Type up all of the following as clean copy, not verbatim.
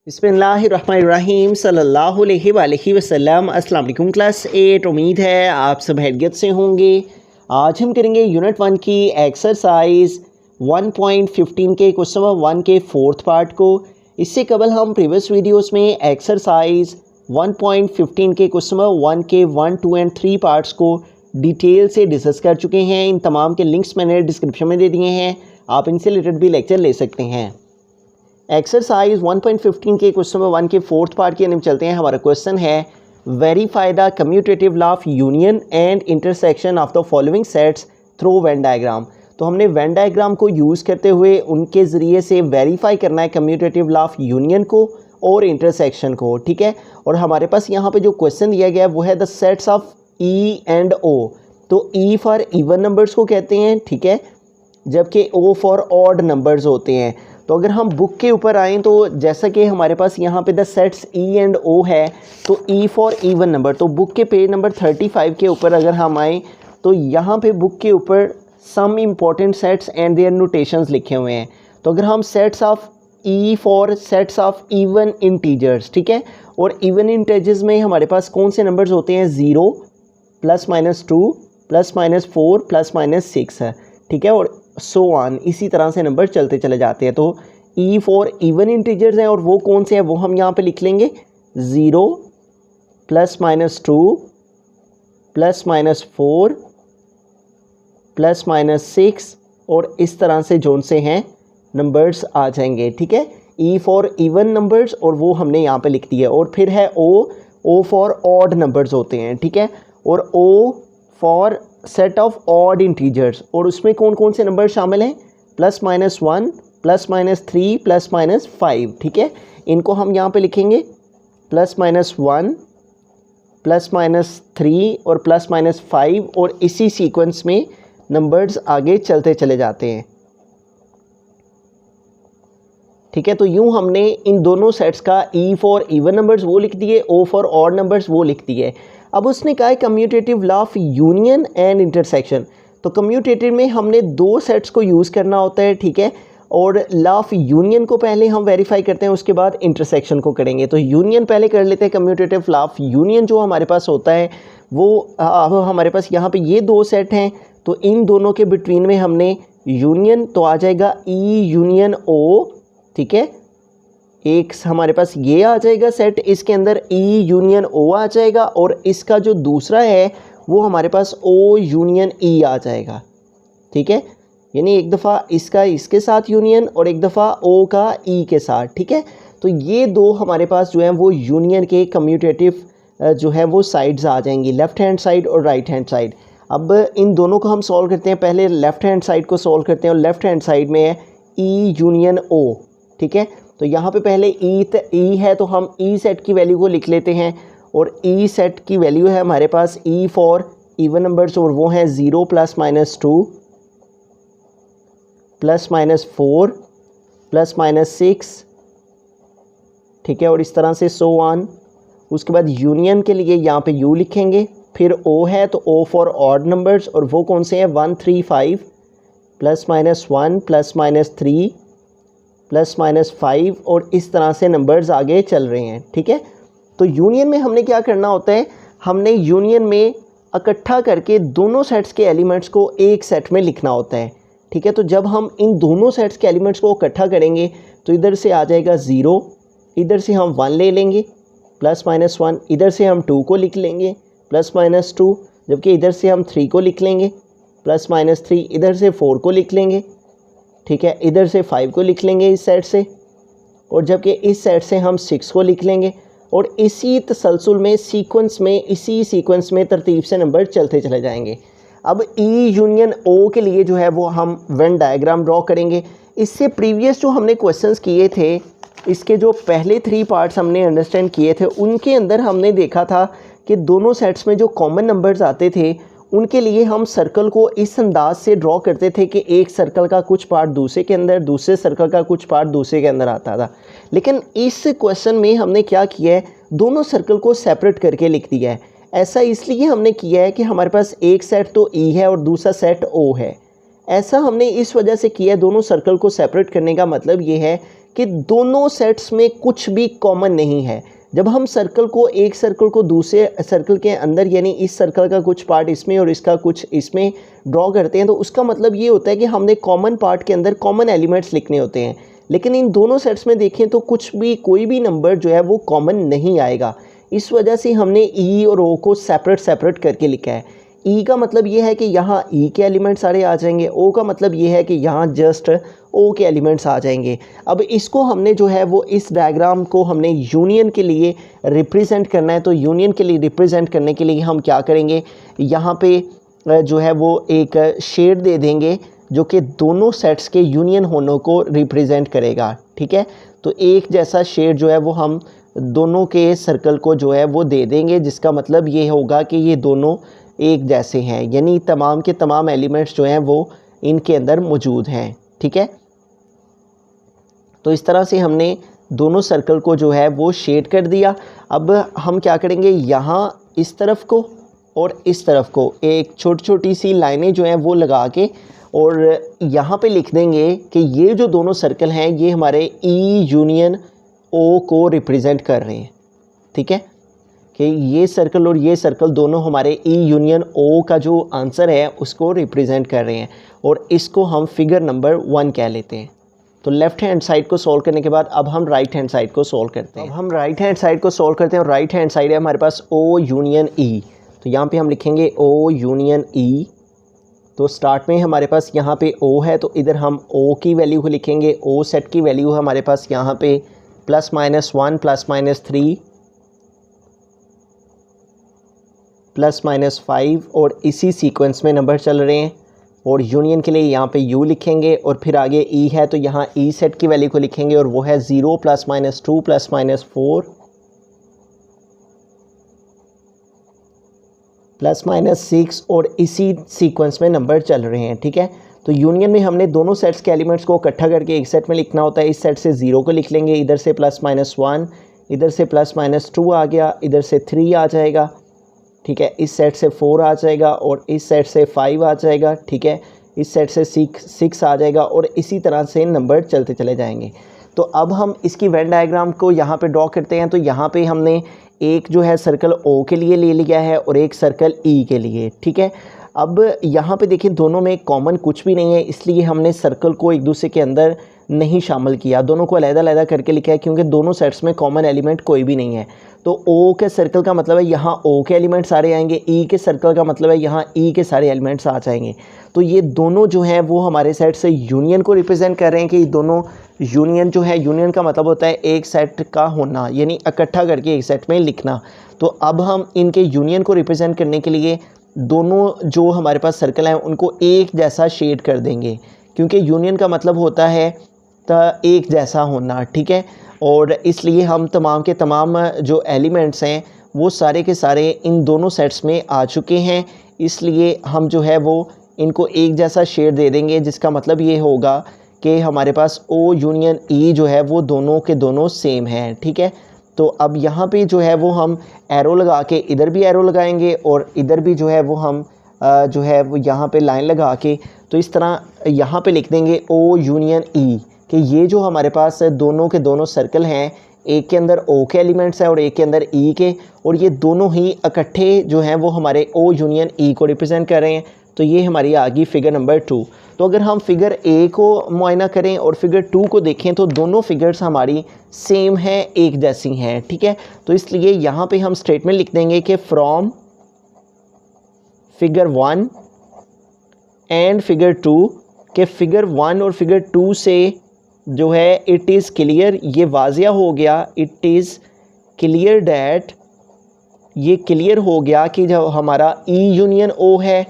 बिस्मिल्लाहिर्रहमानिर्रहीम सल्लल्लाहु अलैहि वसल्लम। अस्सलाम वालेकुम क्लास 8। उम्मीद है आप सब खैरियत से होंगे। आज हम करेंगे यूनिट 1 की एक्सरसाइज 1.15 के क्वेश्चन नंबर 1 के फोर्थ पार्ट को। इससे कबल हम प्रीवियस वीडियोस में एक्सरसाइज 1.15 के क्वेश्चन नंबर 1 के 1, 2 एंड 3 पार्ट्स को डिटेल से डिस्कस कर चुके हैं। इन तमाम के लिंक्स मैंने डिस्क्रिप्शन में दे दिए हैं, आप इनसे रिलेटेड भी लेक्चर ले सकते हैं। एक्सरसाइज 1.15 के क्वेश्चन नंबर 1 के फोर्थ पार्ट की हम चलते हैं। हमारा क्वेश्चन है verify the commutative law of union and intersection of the following sets through Venn diagram. तो हमने वेन डायग्राम को यूज़ करते हुए उनके ज़रिए से वेरीफाई करना है कम्यूटेटिव लॉ ऑफ यूनियन को और इंटरसेक्शन को, ठीक है। और हमारे पास यहाँ पे जो क्वेश्चन दिया गया है वो है the sets of E and O. तो ई फॉर इवन नंबर्स को कहते हैं, ठीक है, जबकि ओ फॉर ऑड नंबर्स होते हैं। तो अगर हम बुक के ऊपर आएँ तो जैसा कि हमारे पास यहाँ पे द सेट्स ई एंड ओ है, तो ई फॉर इवन नंबर, तो बुक के पेज नंबर 35 के ऊपर अगर हम आएँ तो यहाँ पे बुक के ऊपर some important sets and their notations लिखे हुए हैं। तो अगर हम sets of E for sets of even integers, ठीक है, और इवन इंटीजर्स में हमारे पास कौन से नंबर्स होते हैं, 0 +-2 +-4 +-6 है, ठीक है, और सो ऑन, इसी तरह से नंबर चलते चले जाते हैं। तो ई फॉर इवन इंटीजर्स हैं और वो कौन से हैं वो हम यहाँ पे लिख लेंगे 0 +-2 +-4 +-6 और इस तरह से जोन से हैं नंबर्स आ जाएंगे, ठीक है। ई फॉर इवन नंबर्स और वो हमने यहाँ पे लिख दिया। और फिर है ओ फॉर ऑड नंबर्स होते हैं, ठीक है, और O for set of odd integers, और उसमें कौन कौन से नंबर शामिल हैं, +-1 +-3 +-5, ठीक है। इनको हम यहाँ पे लिखेंगे +-1 +-3 और +-5 और इसी सीक्वेंस में नंबर्स आगे चलते चले जाते हैं, ठीक है। तो यूँ हमने इन दोनों सेट्स का ई फॉर इवन नंबर्स वो लिख दिए, ओ फॉर ऑड नंबर्स वो लिख दिए। अब उसने कहा है commutative law of union and intersection. तो कम्यूटेटिव में हमने दो सेट्स को यूज़ करना होता है, ठीक है, और लॉ ऑफ यूनियन को पहले हम वेरीफाई करते हैं, उसके बाद इंटरसेक्शन को करेंगे। तो यूनियन पहले कर लेते हैं। कम्यूटेटिव लॉ ऑफ यूनियन जो हमारे पास होता है वो अब हमारे पास यहाँ पे ये दो सेट हैं, तो इन दोनों के बिटवीन में हमने यूनियन, तो आ जाएगा ई यूनियन ओ, ठीक है। एक हमारे पास ये आ जाएगा सेट, इसके अंदर ई यूनियन ओ आ जाएगा, और इसका जो दूसरा है वो हमारे पास ओ यूनियन ई आ जाएगा, ठीक है। यानी एक दफ़ा इसका इसके साथ यूनियन और एक दफ़ा ओ का ई के साथ, ठीक है। तो ये दो हमारे पास जो है वो यूनियन के कम्यूटेटिव जो है वो साइड्स आ जाएंगी, लेफ़्ट हैंड साइड और राइट हैंड साइड। अब इन दोनों को हम सॉल्व करते हैं। पहले लेफ़्ट हैंड साइड को सॉल्व करते हैं, और लेफ़्ट हैंड साइड में है ई यूनियन ओ, ठीक है। तो यहाँ पे पहले ई है तो हम ई सेट की वैल्यू को लिख लेते हैं, और ई सेट की वैल्यू है हमारे पास ई फॉर इवन नंबर्स, और वो हैं 0 +-2 +-4 +-6, ठीक है, और इस तरह से सो ऑन। उसके बाद यूनियन के लिए यहाँ पे यू लिखेंगे, फिर ओ है तो ओ फॉर ऑड नंबर्स, और वो कौन से हैं 1, 3, 5 +-1 +-3 +-5 और इस तरह से नंबर्स आगे चल रहे हैं, ठीक है। तो यूनियन में हमने क्या करना होता है, हमने यूनियन में इकट्ठा करके दोनों सेट्स के एलिमेंट्स को एक सेट में लिखना होता है, ठीक है। तो जब हम इन दोनों सेट्स के एलिमेंट्स को इकट्ठा करेंगे तो इधर से आ जाएगा 0, इधर से हम 1 ले लेंगे, +-1, इधर से हम 2 को लिख लेंगे +-2, जबकि इधर से हम 3 को लिख लेंगे +-3, इधर से 4 को लिख लेंगे, ठीक है, इधर से 5 को लिख लेंगे इस सेट से, और जबकि इस सेट से हम 6 को लिख लेंगे, और इसी तसलसल में सीक्वेंस में इसी सीक्वेंस में तरतीब से नंबर चलते चले जाएंगे। अब ई यूनियन ओ के लिए जो है वो हम वेन डायग्राम ड्रॉ करेंगे। इससे प्रीवियस जो हमने क्वेश्चंस किए थे, इसके जो पहले 3 पार्ट्स हमने अंडरस्टैंड किए थे, उनके अंदर हमने देखा था कि दोनों सेट्स में जो कॉमन नंबर्स आते थे उनके लिए हम सर्कल को इस अंदाज से ड्रॉ करते थे कि एक सर्कल का कुछ पार्ट दूसरे के अंदर, दूसरे सर्कल का कुछ पार्ट दूसरे के अंदर आता था। लेकिन इस क्वेश्चन में हमने क्या किया है, दोनों सर्कल को सेपरेट करके लिख दिया है। ऐसा इसलिए हमने किया है कि हमारे पास एक सेट तो ई है और दूसरा सेट ओ है। ऐसा हमने इस वजह से किया है, दोनों सर्कल को सेपरेट करने का मतलब ये है कि दोनों सेट्स में कुछ भी कॉमन नहीं है। जब हम एक सर्कल को दूसरे सर्कल के अंदर, यानी इस सर्कल का कुछ पार्ट इसमें और इसका कुछ इसमें ड्रॉ करते हैं, तो उसका मतलब ये होता है कि हमने कॉमन पार्ट के अंदर कॉमन एलिमेंट्स लिखने होते हैं। लेकिन इन दोनों सेट्स में देखें तो कोई भी नंबर जो है वो कॉमन नहीं आएगा। इस वजह से हमने ई और ओ को सेपरेट करके लिखा है। ई का मतलब ये है कि यहाँ ई के एलिमेंट्स सारे आ जाएंगे, ओ का मतलब ये है कि यहाँ जस्ट ओ के एलिमेंट्स आ जाएंगे। अब इसको हमने जो है वो इस डायग्राम को हमने यूनियन के लिए रिप्रेजेंट करना है। तो यूनियन के लिए रिप्रेजेंट करने के लिए हम क्या करेंगे, यहाँ पे जो है वो एक शेड दे देंगे जो कि दोनों सेट्स के यूनियन होने को रिप्रेजेंट करेगा। ठीक है, तो एक जैसा शेड जो है वो हम दोनों के सर्कल को जो है वो दे देंगे, जिसका मतलब ये होगा कि ये दोनों एक जैसे हैं, यानी तमाम के तमाम एलिमेंट्स जो हैं वो इनके अंदर मौजूद हैं। ठीक है, तो इस तरह से हमने दोनों सर्कल को जो है वो शेड कर दिया। अब हम क्या करेंगे, यहाँ इस तरफ को और इस तरफ को एक छोटी सी लाइनें जो हैं वो लगा के और यहाँ पे लिख देंगे कि ये जो दोनों सर्कल हैं ये हमारे ई यूनियन ओ को रिप्रेजेंट कर रहे हैं। ठीक है, कि ये सर्कल और ये सर्कल दोनों हमारे ई यूनियन ओ का जो आंसर है उसको रिप्रेजेंट कर रहे हैं, और इसको हम फिगर नंबर 1 कह लेते हैं। तो लेफ़्ट हैंड साइड को सॉल्व करने के बाद अब हम राइट हैंड साइड को सॉल्व करते हैं। अब हम राइट हैंड साइड को सॉल्व करते हैं और राइट हैंड साइड है हमारे पास ओ यूनियन ई। तो यहाँ पे हम लिखेंगे ओ यूनियन ई। तो स्टार्ट में हमारे पास यहाँ पे ओ है, तो इधर हम ओ की वैल्यू को लिखेंगे। ओ सेट की वैल्यू है हमारे पास यहाँ पे +-1 +-3 +-5, और इसी सीक्वेंस में नंबर चल रहे हैं। और यूनियन के लिए यहाँ पे यू लिखेंगे और फिर आगे ई है तो यहाँ ई सेट की वैल्यू को लिखेंगे और वो है 0 +-2 +-4 +-6, और इसी सीक्वेंस में नंबर चल रहे हैं। ठीक है, तो यूनियन में हमने दोनों सेट्स के एलिमेंट्स को इकट्ठा करके एक सेट में लिखना होता है। इस सेट से 0 को लिख लेंगे, इधर से +-1, इधर से +-2 आ गया, इधर से 3 आ जाएगा। ठीक है, इस सेट से 4 आ जाएगा और इस सेट से 5 आ जाएगा। ठीक है, इस सेट से 6 आ जाएगा और इसी तरह से नंबर चलते चले जाएंगे। तो अब हम इसकी वेन डायग्राम को यहाँ पे ड्रॉ करते हैं। तो यहाँ पे हमने एक जो है सर्कल ओ के लिए ले लिया है और एक सर्कल ई के लिए। ठीक है, अब यहाँ पे देखिए दोनों में कॉमन कुछ भी नहीं है, इसलिए हमने सर्कल को एक दूसरे के अंदर नहीं शामिल किया, दोनों को अलग-अलग करके लिखा है क्योंकि दोनों सेट्स में कॉमन एलिमेंट कोई भी नहीं है। तो ओ के सर्कल का मतलब है यहाँ ओ के एलिमेंट सारे आएंगे, ई के सर्कल का मतलब है यहाँ ई के सारे एलिमेंट्स आ जाएंगे। तो ये दोनों जो हैं वो हमारे सेट से यूनियन को रिप्रेजेंट कर रहे हैं कि दोनों यूनियन जो है, यूनियन का मतलब होता है एक सेट का होना, यानी इकट्ठा करके एक सेट में लिखना। तो अब हम इनके यूनियन को रिप्रेजेंट करने के लिए दोनों जो हमारे पास सर्कल हैं उनको एक जैसा शेड कर देंगे, क्योंकि यूनियन का मतलब होता है एक जैसा होना। ठीक है, और इसलिए हम तमाम के तमाम जो एलिमेंट्स हैं वो सारे के सारे इन दोनों सेट्स में आ चुके हैं, इसलिए हम जो है वो इनको एक जैसा शेड दे देंगे, जिसका मतलब ये होगा कि हमारे पास ओ यूनियन ई जो है वो दोनों के दोनों सेम हैं। ठीक है, तो अब यहाँ पे जो है वो हम एरो लगा के इधर भी एरो लगाएंगे और इधर भी जो है वो हम जो है वो यहाँ पे लाइन लगा के, तो इस तरह यहाँ पे लिख देंगे ओ यूनियन ई, कि ये जो हमारे पास दोनों के दोनों सर्कल हैं, एक के अंदर ओ के एलिमेंट्स हैं और एक के अंदर ई के, और ये दोनों ही इकट्ठे जो हैं वो हमारे ओ यूनियन ई को रिप्रेजेंट कर रहे हैं। तो ये हमारी आ गई फिगर नंबर 2। तो अगर हम फिगर ए को मुआयना करें और फिगर 2 को देखें तो दोनों फिगर्स हमारी सेम हैं, एक जैसी हैं। ठीक है, तो इसलिए यहाँ पे हम स्टेटमेंट लिख देंगे कि फ्रॉम फिगर 1 एंड फिगर 2, के फिगर 1 और फिगर 2 से जो है इट इज़ क्लियर, ये वाजिया हो गया, इट इज़ क्लियर डैट, ये क्लियर हो गया कि जो हमारा ई यूनियन ओ है,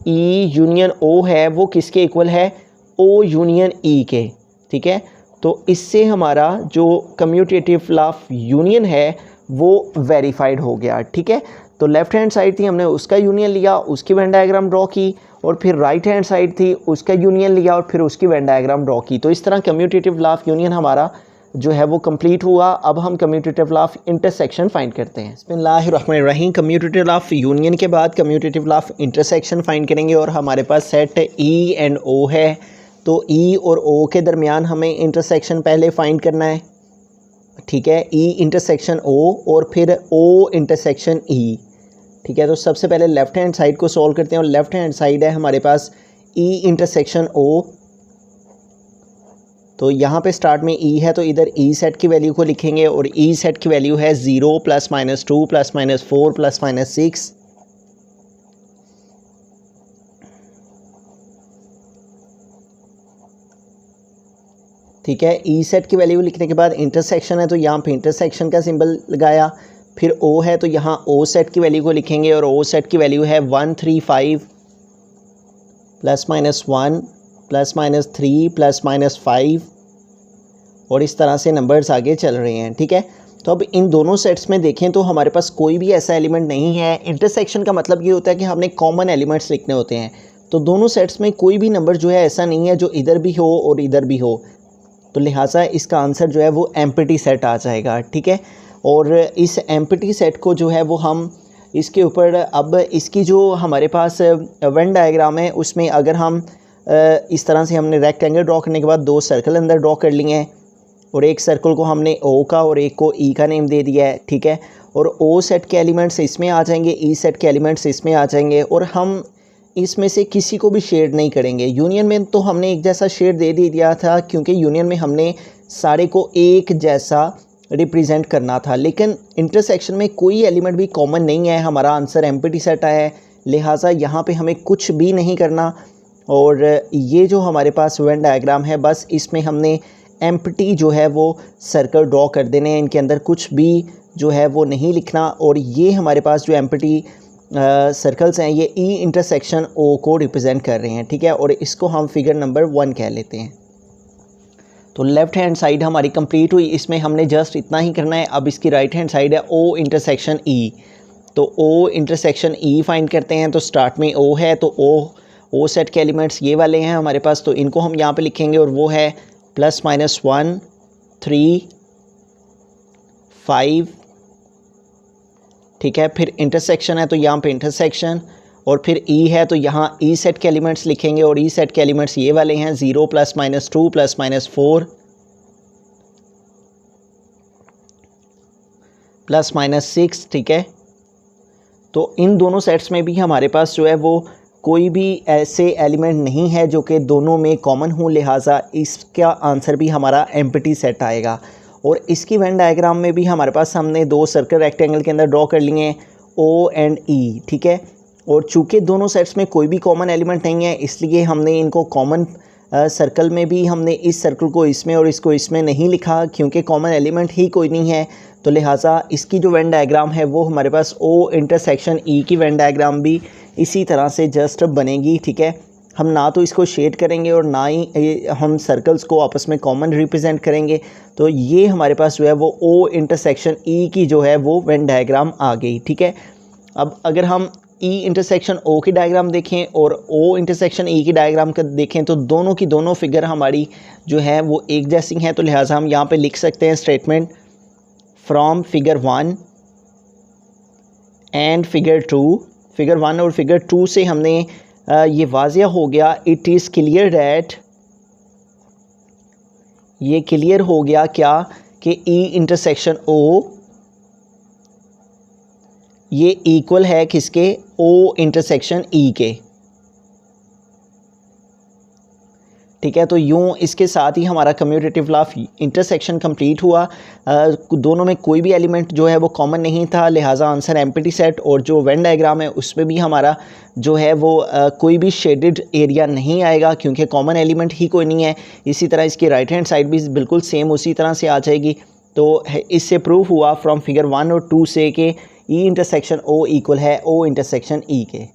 ई यूनियन ओ है वो किसके इक्वल है, ओ यूनियन ई के। ठीक है, तो इससे हमारा जो कम्यूटेटिव लॉ ऑफ यूनियन है वो वेरीफाइड हो गया। ठीक है, तो लेफ़्ट हैंड साइड थी, हमने उसका यूनियन लिया, उसकी वेन डायग्राम ड्रॉ की, और फिर राइट हैंड साइड थी, उसका यूनियन लिया और फिर उसकी वेन डायग्राम ड्रॉ की। तो इस तरह कम्यूटेटिव लॉ ऑफ यूनियन हमारा जो है वो कंप्लीट हुआ। अब हम commutative law of intersection find करते हैं। बिस्मिल्लाहिर्रहमानिर्रहीम। कम्यूटेटिव लॉ ऑफ यूनियन के बाद commutative law of intersection find करेंगे और हमारे पास सेट ई एंड ओ है। तो ई और ओ के दरमियान हमें इंटरसेक्शन पहले फाइंड करना है, ठीक है। ई इंटरसेक्शन ओ और फिर ओ इंटरसेक्शन ई, ठीक है। तो सबसे पहले लेफ़्ट हैंड साइड को सॉल्व करते हैं और लेफ़्ट हैंड साइड है हमारे पास ई इंटरसेक्शन ओ। तो यहाँ पे स्टार्ट में ई है तो इधर ई सेट की वैल्यू को लिखेंगे और ई सेट की वैल्यू है 0 +- 2 +- 4 +- 6। ठीक है, ई सेट की वैल्यू लिखने के बाद इंटरसेक्शन है तो यहाँ पे इंटरसेक्शन का सिंबल लगाया। फिर ओ है तो यहाँ ओ सेट की वैल्यू को लिखेंगे और ओ सेट की वैल्यू है 135 +- 1 +- 3 +- 5 और इस तरह से नंबर्स आगे चल रहे हैं, ठीक है। तो अब इन दोनों सेट्स में देखें तो हमारे पास कोई भी ऐसा एलिमेंट नहीं है। इंटरसेक्शन का मतलब ये होता है कि हमने कॉमन एलिमेंट्स लिखने होते हैं। तो दोनों सेट्स में कोई भी नंबर जो है ऐसा नहीं है जो इधर भी हो और इधर भी हो, तो लिहाजा इसका आंसर जो है वो एम्प्टी सेट आ जाएगा, ठीक है। और इस एम्प्टी सेट को जो है वो हम इसके ऊपर अब इसकी जो हमारे पास वेन डायग्राम है उसमें अगर हम इस तरह से हमने रेक्टेंगल ड्रॉ करने के बाद दो सर्कल अंदर ड्रॉ कर लिए हैं और एक सर्कल को हमने ओ का और एक को ई का नेम दे दिया है, ठीक है। और ओ सेट के एलिमेंट्स इसमें आ जाएंगे, ई सेट के एलिमेंट्स इसमें आ जाएंगे और हम इसमें से किसी को भी शेड नहीं करेंगे। यूनियन में तो हमने एक जैसा शेड दे दिया था क्योंकि यूनियन में हमने सारे को एक जैसा रिप्रेजेंट करना था, लेकिन इंटरसेक्शन में कोई एलिमेंट भी कॉमन नहीं है। हमारा आंसर एम्प्टी सेट आया है, लिहाजा यहाँ पे हमें कुछ भी नहीं करना। और ये जो हमारे पास वेन डायग्राम है बस इसमें हमने एम्प्टी जो है वो सर्कल ड्रॉ कर देने हैं, इनके अंदर कुछ भी जो है वो नहीं लिखना। और ये हमारे पास जो एम्प्टी सर्कल्स हैं ये ई इंटरसेक्शन ओ को रिप्रेजेंट कर रहे हैं, ठीक है। और इसको हम फिगर नंबर 1 कह लेते हैं। तो लेफ़्ट हैंड साइड हमारी कंप्लीट हुई, इसमें हमने जस्ट इतना ही करना है। अब इसकी राइट हैंड साइड है ओ इंटरसेक्शन ई, तो ओ इंटरसेक्शन ई फाइंड करते हैं। तो स्टार्ट में ओ है तो ओ सेट के एलिमेंट्स ये वाले हैं हमारे पास, तो इनको हम यहाँ पे लिखेंगे और वो है +- 1 3 5, ठीक है। फिर इंटरसेक्शन है तो यहाँ पे इंटरसेक्शन और फिर ई है तो यहाँ ई सेट के एलिमेंट्स लिखेंगे और ई सेट के एलिमेंट्स ये वाले हैं 0 +- 2 +- 4 +- 6, ठीक है। तो इन दोनों सेट्स में भी हमारे पास जो है वो कोई भी ऐसे एलिमेंट नहीं है जो कि दोनों में कॉमन हो, लिहाजा इसका आंसर भी हमारा एम्प्टी सेट आएगा। और इसकी वेन डायग्राम में भी हमारे पास हमने दो सर्कल रेक्टेंगल के अंदर ड्रॉ कर लिए हैं ओ एंड ई, ठीक है। और चूँकि दोनों सेट्स में कोई भी कॉमन एलिमेंट नहीं है इसलिए हमने इनको कॉमन सर्कल में भी हमने इस सर्कल को इसमें और इसको इसमें नहीं लिखा क्योंकि कॉमन एलिमेंट ही कोई नहीं है। तो लिहाजा इसकी जो वेन डायग्राम है वो हमारे पास ओ इंटरसेक्शन ई की वेन डायग्राम भी इसी तरह से जस्ट बनेगी, ठीक है। हम ना तो इसको शेड करेंगे और ना ही हम सर्कल्स को आपस में कॉमन रिप्रेजेंट करेंगे। तो ये हमारे पास जो है वो ओ इंटरसेक्शन ई की जो है वो वेन डायग्राम आ गई, ठीक है। अब अगर हम ई इंटरसेक्शन ओ की डायग्राम देखें और ओ इंटरसेक्शन ई की डायग्राम का देखें तो दोनों की दोनों फिगर हमारी जो है वो एक जैसी हैं। तो लिहाजा हम यहाँ पे लिख सकते हैं statement from figure 1 and figure 2। Figure 1 और फिगर 2 से हमने ये वाज़िया हो गया, इट इज़ क्लियर दैट, ये क्लियर हो गया क्या कि ई इंटरसेक्शन ओ ये इक्वल है किसके, ओ इंटरसेक्शन ई के, ठीक है। तो यूँ इसके साथ ही हमारा कम्यूटेटिव लॉ इंटरसेक्शन कंप्लीट हुआ। दोनों में कोई भी एलिमेंट जो है वो कॉमन नहीं था, लिहाजा आंसर एम्प्टी सेट। और जो वेन डायग्राम है उसमें भी हमारा जो है वो कोई भी शेडेड एरिया नहीं आएगा क्योंकि कॉमन एलिमेंट ही कोई नहीं है। इसी तरह इसकी राइट हैंड साइड भी बिल्कुल सेम उसी तरह से आ जाएगी। तो इससे प्रूफ हुआ फ्रॉम फिगर 1 और 2 से कि ई इंटरसेक्शन ओ इक्वल है ओ इंटरसेक्शन ई के।